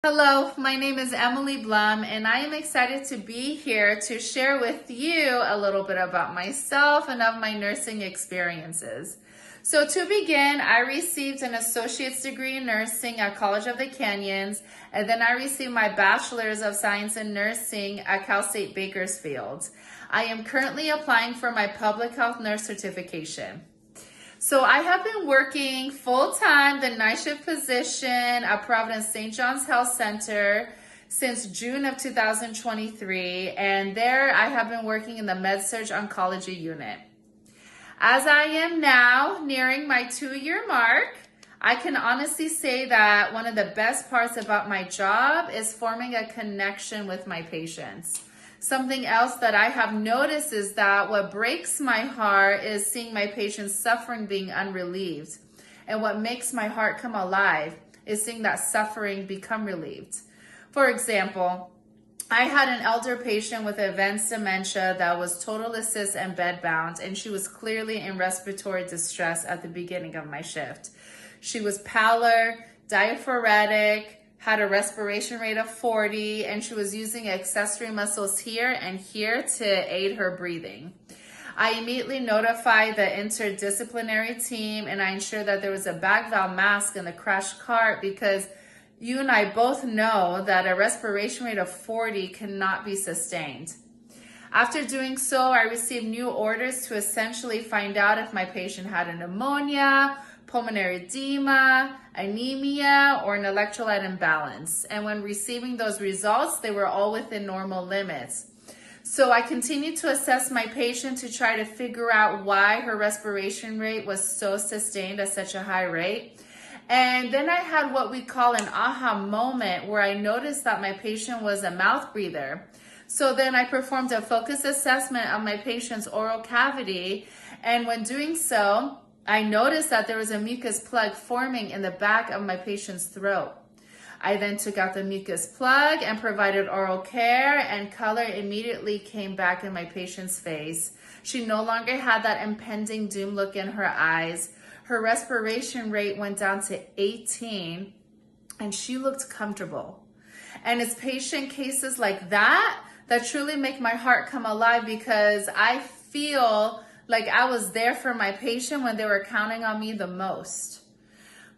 Hello, my name is Emily Blum, and I am excited to be here to share with you a little bit about myself and of my nursing experiences. So to begin, I received an associate's degree in nursing at College of the Canyons, and then I received my bachelor's of science in nursing at Cal State Bakersfield. I am currently applying for my public health nurse certification. So I have been working full-time, the night shift position at Providence St. John's Health Center since June of 2023, and there I have been working in the Med-Surg Oncology unit. As I am now nearing my 2-year mark, I can honestly say that one of the best parts about my job is forming a connection with my patients. Something else that I have noticed is that what breaks my heart is seeing my patients' suffering being unrelieved. And what makes my heart come alive is seeing that suffering become relieved. For example, I had an elder patient with advanced dementia that was total assist and bedbound, and she was clearly in respiratory distress at the beginning of my shift. She was pallor, diaphoretic, had a respiration rate of 40, and she was using accessory muscles here and here to aid her breathing. I immediately notified the interdisciplinary team, and I ensured that there was a bag valve mask in the crash cart because you and I both know that a respiration rate of 40 cannot be sustained. After doing so, I received new orders to essentially find out if my patient had a pneumonia, pulmonary edema, anemia, or an electrolyte imbalance. And when receiving those results, they were all within normal limits. So I continued to assess my patient to try to figure out why her respiration rate was so sustained at such a high rate. And then I had what we call an aha moment where I noticed that my patient was a mouth breather. So then I performed a focus assessment of my patient's oral cavity, and when doing so, I noticed that there was a mucus plug forming in the back of my patient's throat. I then took out the mucus plug and provided oral care, and color immediately came back in my patient's face. She no longer had that impending doom look in her eyes. Her respiration rate went down to 18, and she looked comfortable. And it's patient cases like that that truly make my heart come alive, because I feel like I was there for my patient when they were counting on me the most.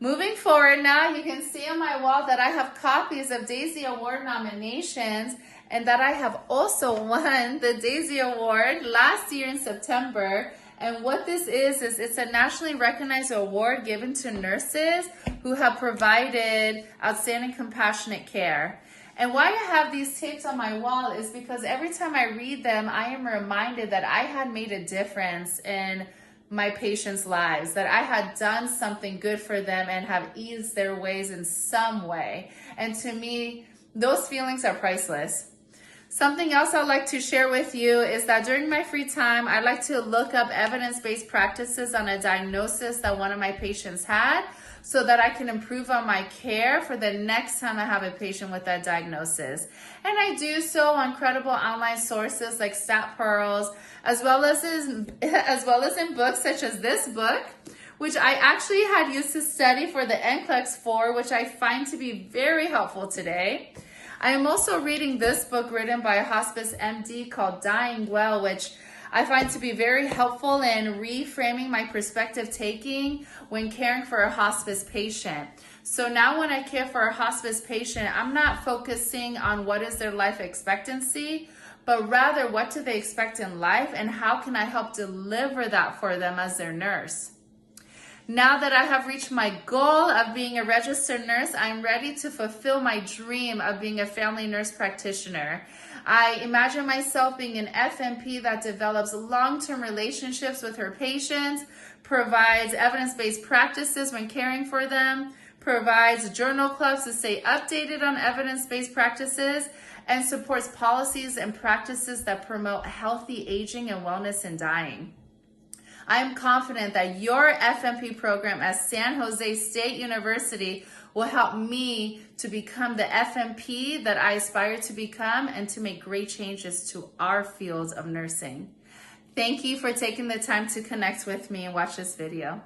Moving forward now, you can see on my wall that I have copies of Daisy Award nominations, and that I have also won the Daisy Award last year in September. And what this is it's a nationally recognized award given to nurses who have provided outstanding compassionate care. And why I have these tapes on my wall is because every time I read them, I am reminded that I had made a difference in my patients' lives, that I had done something good for them and have eased their ways in some way. And to me, those feelings are priceless. Something else I'd like to share with you is that during my free time, I like to look up evidence-based practices on a diagnosis that one of my patients had, so that I can improve on my care for the next time I have a patient with that diagnosis. And I do so on credible online sources like Stat Pearls, as well as in books such as this book, which I actually had used to study for the NCLEX 4, which I find to be very helpful today. I am also reading this book written by a hospice MD called Dying Well, which I find to be very helpful in reframing my perspective taking when caring for a hospice patient. So now when I care for a hospice patient, I'm not focusing on what is their life expectancy, but rather what do they expect in life and how can I help deliver that for them as their nurse. Now that I have reached my goal of being a registered nurse, I'm ready to fulfill my dream of being a family nurse practitioner. I imagine myself being an FNP that develops long-term relationships with her patients, provides evidence-based practices when caring for them, provides journal clubs to stay updated on evidence-based practices, and supports policies and practices that promote healthy aging and wellness in dying. I am confident that your FNP program at San Jose State University will help me to become the FNP that I aspire to become and to make great changes to our field of nursing. Thank you for taking the time to connect with me and watch this video.